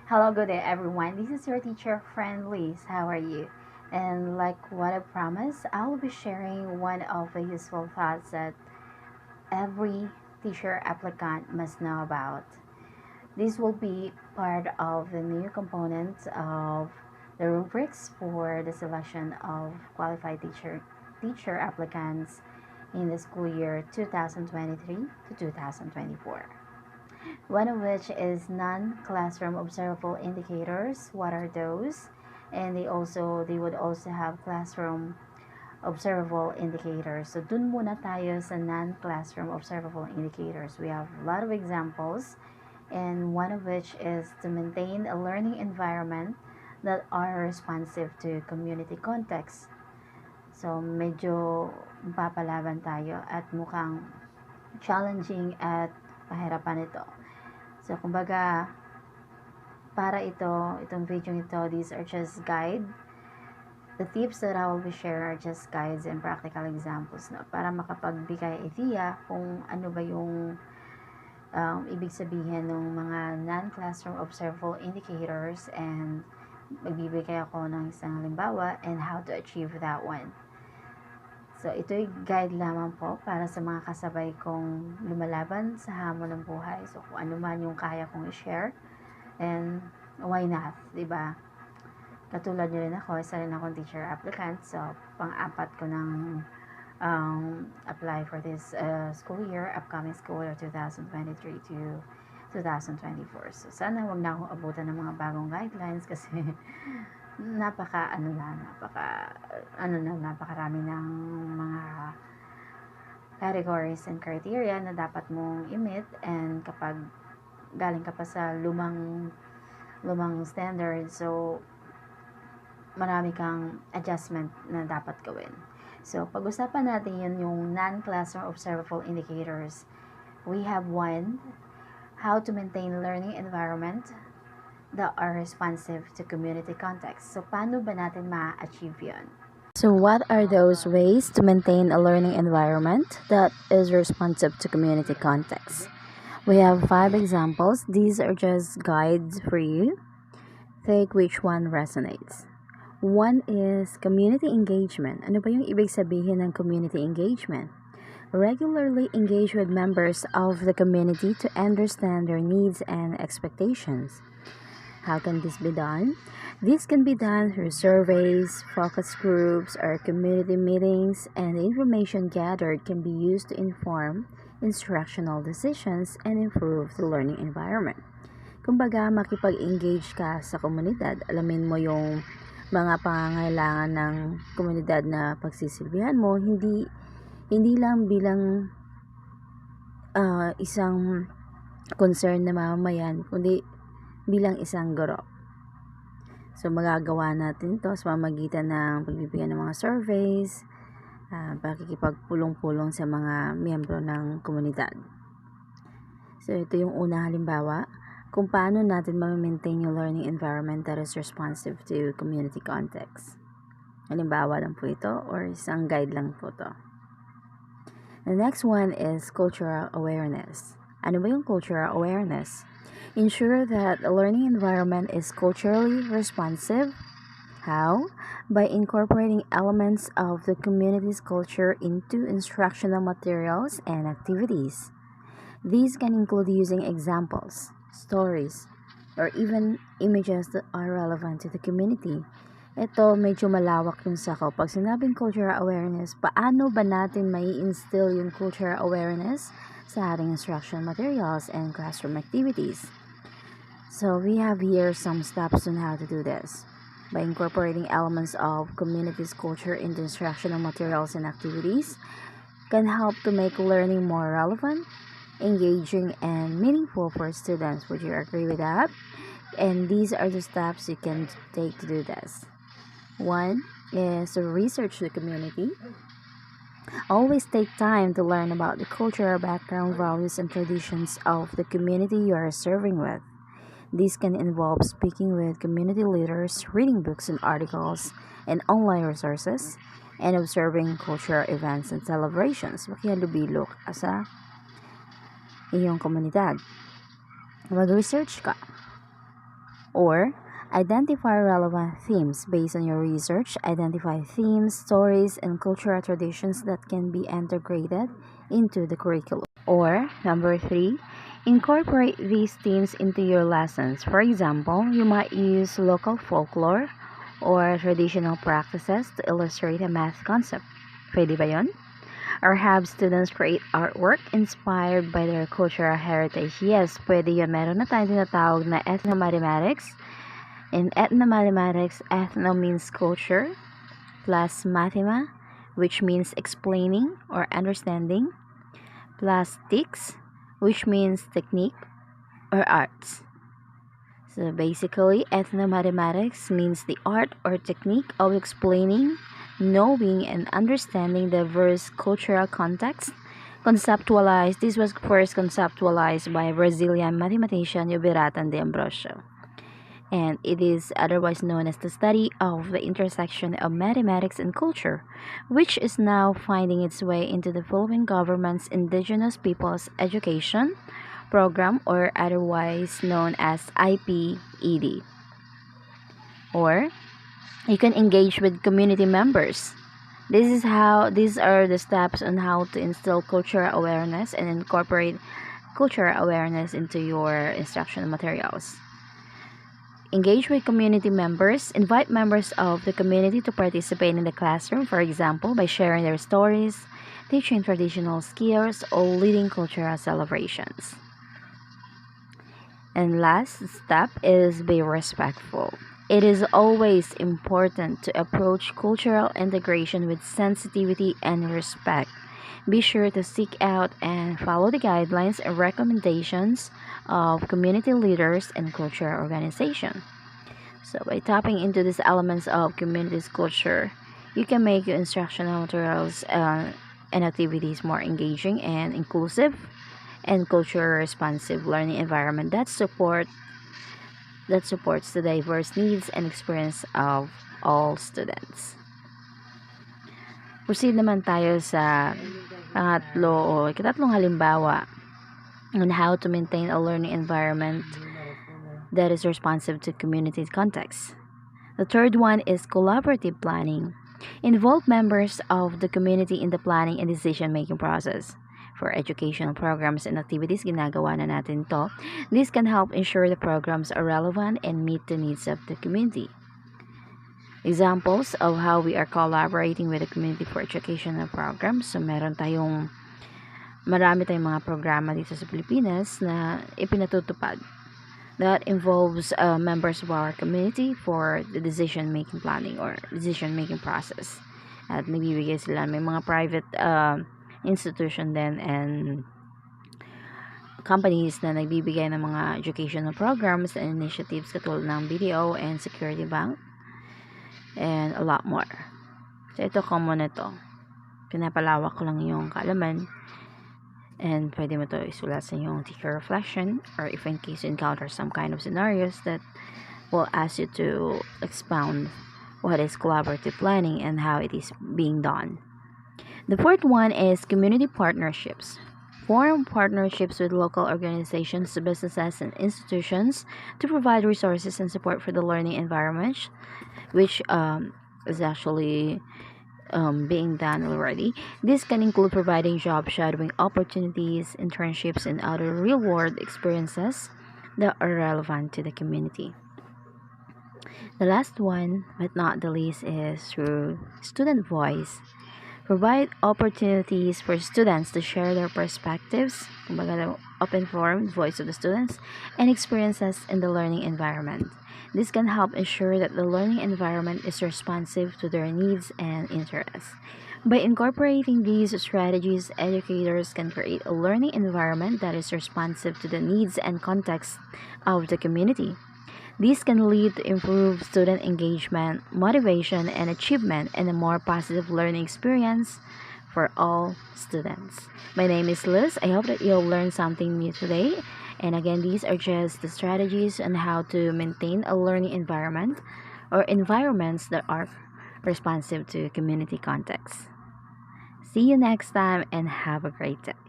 Hello, good day everyone. This is your teacher friend Liz. How are you? And like what I promised, I will be sharing one of the useful thoughts that every teacher applicant must know about. This will be part of the new components of the rubrics for the selection of qualified teacher applicants in the school year 2023 to 2024. One of which is non-classroom observable indicators. What are those? And they would also have classroom observable indicators. So dun muna tayo sa non-classroom observable indicators. We have a lot of examples, and one of which is to maintain a learning environment that are responsive to community context. So medyo papalaban tayo at mukhang challenging at pahirapan ito. So kumbaga, para itong video ito, these are just guide. The tips that I will be sharing are just guides and practical examples, no? Para makapagbigay idea kung ano ba yung ibig sabihin ng mga non-classroom observable indicators, and magbibigay ako ng isang halimbawa and how to achieve that one. So, ito'y guide lamang po para sa mga kasabay kong lumalaban sa hamon ng buhay. So, kung ano man yung kaya kong i-share, and why not, diba? Katulad nyo rin ako, isa rin akong teacher applicant. So, pang-apat ko ng apply for this upcoming school year 2023 to 2024. So, sana wag na akong abutan ng mga bagong guidelines kasi napakarami ng mga categories and criteria na dapat mong i-meet, and kapag galing ka pa sa lumang standard, so marami kang adjustment na dapat gawin. So, pag-usapan natin yun yung non-classroom observable indicators. We have one, how to maintain learning environment that are responsive to community context. So, paano ba natin ma-achieve yun? So, what are those ways to maintain a learning environment that is responsive to community context? We have 5 examples. These are just guides for you. Take which one resonates. One is community engagement. Ano ba yung ibig sabihin ng community engagement? Regularly engage with members of the community to understand their needs and expectations. How can this be done? This can be done through surveys, focus groups, or community meetings, and the information gathered can be used to inform instructional decisions and improve the learning environment. Kumbaga, makipag-engage ka sa komunidad, alamin mo yung mga pangangailangan ng komunidad na pagsisilbihan mo, hindi lang bilang isang concern na mamamayan, kundi bilang isang guro. So, magagawa natin to sa pamamagitan ng pagbibigyan ng mga surveys, pakikipagpulong-pulong sa mga miyembro ng komunidad. So, ito yung unang halimbawa kung paano natin ma-maintain yung learning environment that is responsive to community context. Halimbawa lang po ito, or isang guide lang po ito. The next one is cultural awareness. Ano ba yung cultural awareness? Ensure that the learning environment is culturally responsive. How? By incorporating elements of the community's culture into instructional materials and activities. These can include using examples, stories, or even images that are relevant to the community. Ito, medyo malawak yung sako. Pag sinabing cultural awareness, paano ba natin mai-instill yung cultural awareness sa ating instruction materials and classroom activities? So, we have here some steps on how to do this. By incorporating elements of community's culture into instructional materials and activities, can help to make learning more relevant, engaging, and meaningful for students. Would you agree with that? And these are the steps you can take to do this. One is to research the community. Always take time to learn about the cultural background, values, and traditions of the community you are serving with. This can involve speaking with community leaders, reading books and articles, and online resources, and observing cultural events and celebrations. Makihalubilo ka sa iyong komunidad. Mag-research ka. Or identify relevant themes based on your research. Identify themes, stories, and cultural traditions that can be integrated into the curriculum. Or number three, incorporate these themes into your lessons. For example, you might use local folklore or traditional practices to illustrate a math concept. Pwede ba yun? Or have students create artwork inspired by their cultural heritage. Yes, pwede yun. Meron na tayong tinatawag na ethnomathematics. In ethnomathematics, ethno means culture, plus mathema, which means explaining or understanding, plus tics, which means technique or arts. So basically, ethnomathematics means the art or technique of explaining, knowing, and understanding diverse cultural contexts. Conceptualized, this was first conceptualized by Brazilian mathematician Ubiratan de Ambrosio, and it is otherwise known as the study of the intersection of mathematics and culture, which is now finding its way into the Philippine government's Indigenous Peoples Education Program, or otherwise known as IPED. Or you can engage with community members. These are the steps on how to instill cultural awareness and incorporate cultural awareness into your instructional materials. Engage with community members. Invite members of the community to participate in the classroom, for example, by sharing their stories, teaching traditional skills, or leading cultural celebrations. And last step is be respectful. It is always important to approach cultural integration with sensitivity and respect. Be sure to seek out and follow the guidelines and recommendations of community leaders and cultural organizations. So by tapping into these elements of community's culture, you can make your instructional materials and activities more engaging and inclusive and culture responsive learning environment that supports the diverse needs and experience of all students. Proceed naman tayo sa pangatlo o ikatatlong halimbawa on how to maintain a learning environment that is responsive to community context. The third one is collaborative planning. Involve members of the community in the planning and decision-making process. For educational programs and activities, ginagawa na natin to. This can help ensure the programs are relevant and meet the needs of the community. Examples of how we are collaborating with the community for educational programs. So, marami tayong mga programa dito sa Pilipinas na ipinatutupad that involves members of our community for the decision-making planning or decision-making process. At nagbibigay sila, may mga private institution din and companies na nagbibigay ng mga educational programs and initiatives katulad ng BDO and Security Bank and a lot more. So ito common na ito. Pinapalawak ko lang yung kaalaman. And pwede mo to isulat sa yung teacher reflection, or if in case you encounter some kind of scenarios that will ask you to expound what is collaborative planning and how it is being done. The fourth one is community partnerships. Form partnerships with local organizations, businesses, and institutions to provide resources and support for the learning environment, which is actually being done already. This can include providing job shadowing opportunities, internships, and other real-world experiences that are relevant to the community. The last one, but not the least, is through student voice. Provide opportunities for students to share their perspectives, kumbaga the open forum, voice of the students, and experiences in the learning environment. This can help ensure that the learning environment is responsive to their needs and interests. By incorporating these strategies, educators can create a learning environment that is responsive to the needs and context of the community. This can lead to improved student engagement, motivation, and achievement, and a more positive learning experience for all students. My name is Liz. I hope that you'll learn something new today. And again, these are just the strategies on how to maintain a learning environment or environments that are responsive to community context. See you next time and have a great day.